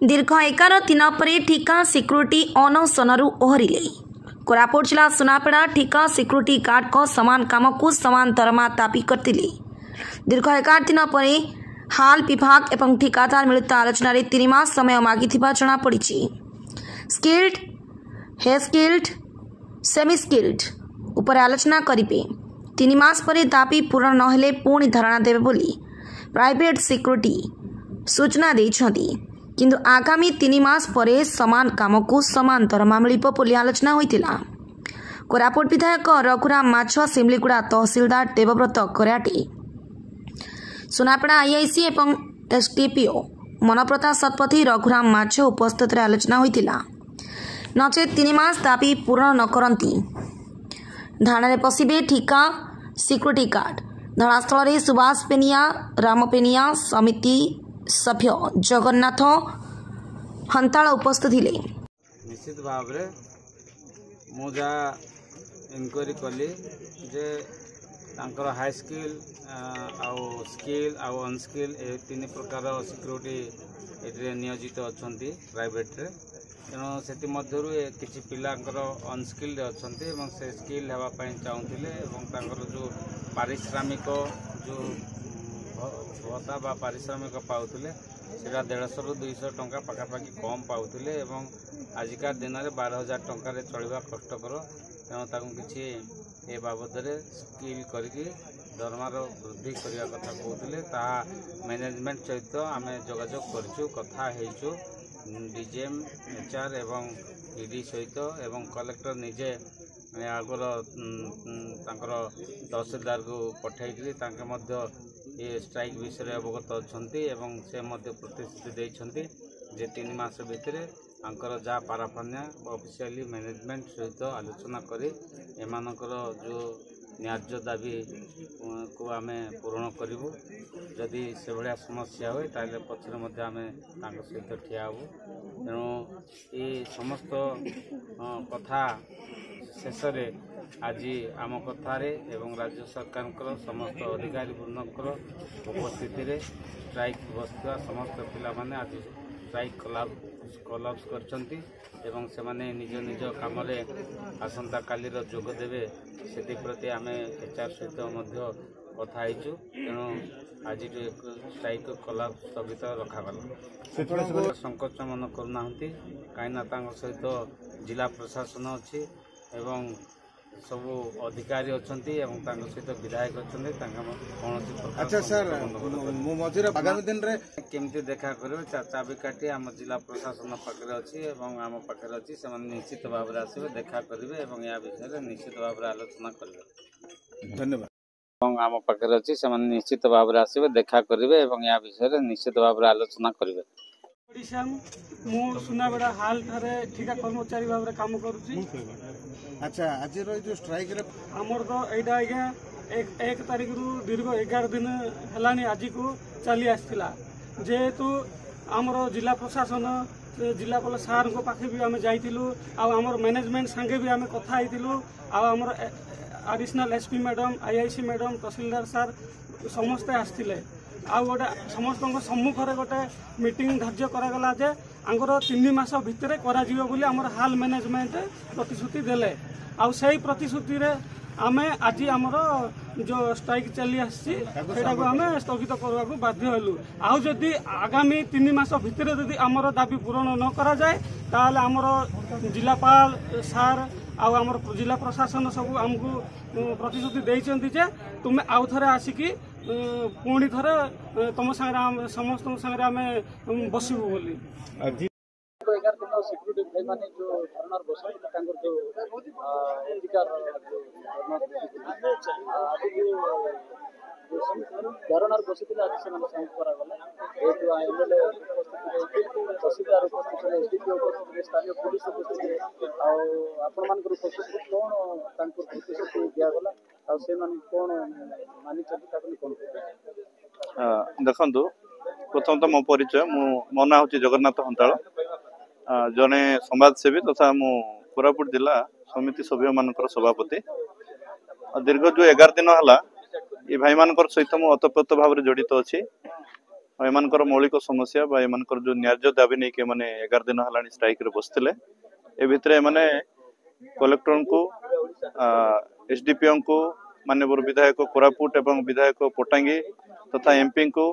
दीर्घ 11 दिन पर ठिका सिक्यूरीटी अनशनरू ओहरिले। कोरापुट जिला सुनापेड़ा ठिका सिक्यूरीटी गार्ड को समान काम को समान दरमा दाबी करते। दीर्घ 11 दिन पर हाल विभाग एवं ठिकादार मिलित आलोचन 3 मास समय मागी जनापड़ी। स्किल्ड, हे स्किल्ड, सेमी स्किल्ड उपर आलोचना करेंगे। 3 मास पर दाबी पूरण नहेले पुणी धारणा देवे बोली प्राइवेट सिक्यूरीटी सूचना देइछंती। किंतु आगामी 3 मास पर समान काम को समान दरमा मिलिब बोली आलोचना होइतिला। कोरापुट विधायक रघुराम माछ, सिमलीगुड़ा तहसीलदार देवव्रत कराटी, सुनापेड़ा आईआईसी एवं एसडीपीओ मनप्रताप शतपथी, रघुराम माछ उपस्थित आलोचना होइतिला। नचेत 3 मास दाबी पूरण न करती धारणारे पशिबे ठिका सिक्यूरीटी गार्ड। धरणास्थल में सुभाष पेनिया, राम पेनिया, समिति सभ्य जगन्नाथ हंताल उपस्थित थे। निश्चित भाव में मुझा इनक्वारी कली जे तांकर हाई स्किल स्किल अनस्किल ए 3 प्रकार सिक्यूरीटी नियोजित अच्छा प्राइवेट रे। तेणु से किसी पिलांकर अनस्किल्ड अच्छा से स्किल होगापी चाहूले जो पारिश्रमिक जो भत्ता बा पारिश्रमिक पाउले सेटा 150 ରୁ 200 टंका पाखापाखि कम पाउले। आजिका दिन में 12,000 टंकार चलवा कष्टकर। तेणु किसी ए बाबद स्किल करके दरमार वृद्धि करने कथा कहते मैनेजमेंट सहित आम जोगाजोग करूँ, कथा हो डीजीएम एचआर एवं ईडी सहित एवं कलेक्टर निजे आगर तहसीलदार को पठे ये स्ट्राइक विषय अवगत अच्छा से प्रतिश्रुति देते जे 3 मास भितर जहाँ पाराफान्या ऑफिशियली मैनेजमेंट सहित आलोचना करी एमानकर जो न्याय्य दाबी को आम पूरण करूँ। जदि से भाया समस्या हुए ताले पछरे आम सहित ठिया हबू। तेणु ये समस्त कथा शेष आज आम कथार एवं राज्य सरकार समस्त अधिकारी वृंदकर उपस्थिति रे स्ट्राइक बसुआ समस्त पिला माने आज स्ट्राइक कोलाप्स करछंती एवं से माने निज निज काम आसंता काली जोग देवे से प्रति आम एचआर सहित कथा होइछु। तेणु आज स्ट्राइक कोलाप्स स्थगित रखागला। संकोच मन करूना कहीं सहित जिला प्रशासन अच्छी एवं सब अधिकारी अच्छा सहित विधायक अच्छा कौन। अच्छा सर आगामी दिन में केमती देखा करेंगे चाबिकाठी आम जिला प्रशासन पाखे अच्छी आम पाखे अच्छी से निश्चित भाव में आसवे देखा करेंगे या विषय निश्चित भाव में आलोचना करेंगे। धन्यवाद। आम पाखे अच्छी से निश्चित भाव में आसवे देखा करेंगे या विषय निश्चित भाव में आलोचना करेंगे। मु सुनाबेड़ा हाल ठारे ठिका कर्मचारी भाव में काम करुच्ची। अच्छा आज जो स्ट्राइक रे आमर तो यहाँ आज्ञा 1 तारिख रु दीर्घ 11 दिन है आज को चली आसला। जेहेतु आमर जिला प्रशासन जिलापाल सार को पाखे भी आम जाइलु आमर मैनेजमेंट संगे भी आम कथा होइतिलु आमर additional SP madam IIC madam tahsildar sir समस्ते आसते गोटे समस्त सम्मुखें गोटे मीटिंग धार्य करागला जे आंकर 3 मास भितर कर हाल मैनेजमेंट प्रतिश्रुति देले आई प्रतिश्रुति आम आज आमर जो स्ट्राइक चली आम स्थगित करने को बाध्य हलु। आउ जदि आगामी 3 मास भितर जदि आमर दाबी पूरण न करा जाए ताले आमर जिलापाल सार आमर जिला प्रशासन सब आमको प्रतिश्रुति देइचंती जे तुमे आउ थरे आसिकी पुणी थरे तुम संगे समस्त संगे आम बसबू बोली। 11 दिन सिक्यूरीटी भाई माने जो धरनार बसले जो अधिकार धरनार बसते आज से साइन करागला। एमएलए तहसीलदार उपस्थित एसडीपीओ उपस्थित स्थानीय पुलिस उपस्थित आपण मान उपस्थित कौन प्रतिश्रुति दिगला कौन मानी कौन देखु। प्रथम तो मो परिचय मो ना हूँ जगन्नाथ हंताल जड़े समाजसेवी तथा मु कोरापुट जिला समिति सभ्य मानकर सभापति। दीर्घ जो 11 दिन है ये भाई मान सहित मु ओतप्रोत भाव में जड़ित अच्छी एमानकर मौलिक समस्या बा एमानकर जो न्याय्य दाबी नहीं के माने 11 दिन हलानी स्ट्राइक रे बसथिले ए भितरे माने कलेक्टर को एसडीपीओ को माननीय विधायक कोरापुट एवं विधायक पटांगी तथा एमपी को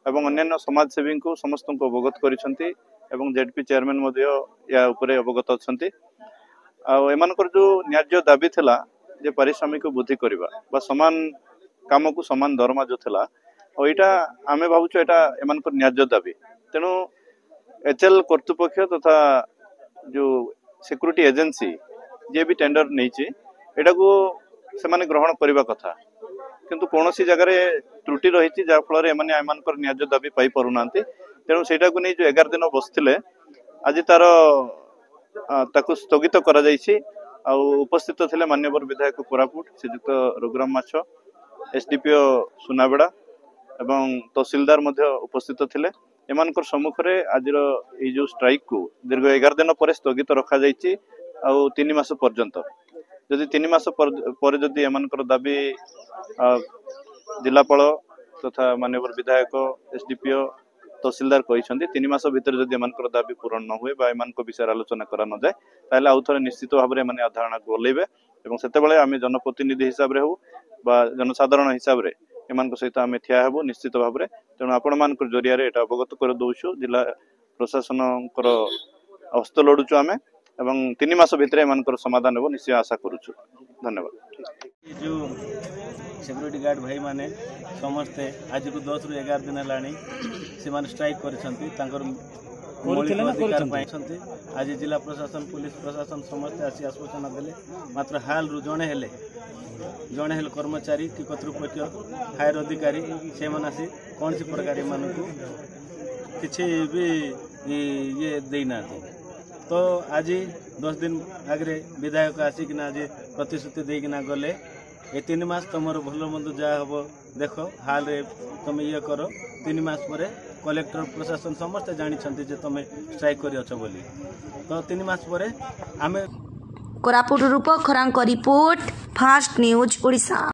एवं अन्य समाजसेवी को समस्त को अवगत करिसंती एवं जेडपी चेयरमैन मध्य या उपरे अवगत अछंती एमानकर जो न्याय्य दाबी थिला जे पारिश्रमिक वृद्धि करबा बा समान काम को समान दरमा जो थिला और एटा आमे भाबुछ एटा एमानकर न्याय्य दाबी तेनु एचएल कर्तृपक्ष तथा जो सिक्योरिटी एजेंसी जे भी टेंडर नैछि एटा को से माने ग्रहण करबा कथा किंतु कोनोसी जगह रे त्रुटि रही जा फल एमाने एमानकर न्याय्य दाबी पाई परुनांती तेणु सेटा को नहीं जो 11 दिन बसथिले आज तार ताकु स्थगित करा जायछि आ उपस्थित थिले माननीय विधायक कोरापुट श्रीजुक्त रघुराम माछ एसडीपीओ सुनाबेड़ा एवं तहसीलदार मध्य उपस्थित थिले एमानकर सम्मुख रे आजिर ए जो स्ट्राइक को दीर्घ 11 दिन पर स्थगित रखा जायछि आ 3 मास पर्यंत जदि 3 मास पर जदि एमानकर दाबी जिलापाल तथा माननीय विधायक एसडीपीओ तहसीलदार कहते 3 मास भितर जदि एमानकर दाबी पूरण न हुए बा एमानक विषय आलोचना करा न जाए ताले आउ थरे निश्चित भाव में माने अधारणा गोलेबे एवं सेतेबेले आमे जनप्रतिनिधि हिसाब रे हो बा जनसाधारण हिसाब रे एमानक सहित आमे ठिया हेबो निश्चित भाव में तेणु आपण मानकर जरिया रे एटा अवगत कर दउछु जिला प्रशासन हस्त लड़ुचु आमे एवं 3 मास भितर एमानकर समाधान हेबो निश्चय आशा करूछु। धन्यवाद। जो सिक्योरिटी गार्ड भाई माने समस्ते आज को 10 रु 11 दिन लानी से माने स्ट्राइक करिसंती तांकर मौलिक अधिकार पाइसंती आज जिला प्रशासन पुलिस प्रशासन समस्त आसी आश्वासन देले मात्र हाल रु जणे हेले कर्मचारी कि कर्तृपक्ष हायर अधिकारी से माने आसी कौन सी प्रकार मानकु किछि भी ये देना तो आज 10 दिन आगे विधायक आसिकिना आज प्रतिश्रुति देकिना गले ये 3 मास तुम भल मंद जहाँ हम देख हाल रे तुम ये कर 3 मास पर कलेक्टर प्रशासन समस्त जानी तुम स्ट्राइक कर तो 3 मास पर आमे कोरापुट रूप खरांक रिपोर्ट फास्ट न्यूज ओडिशा।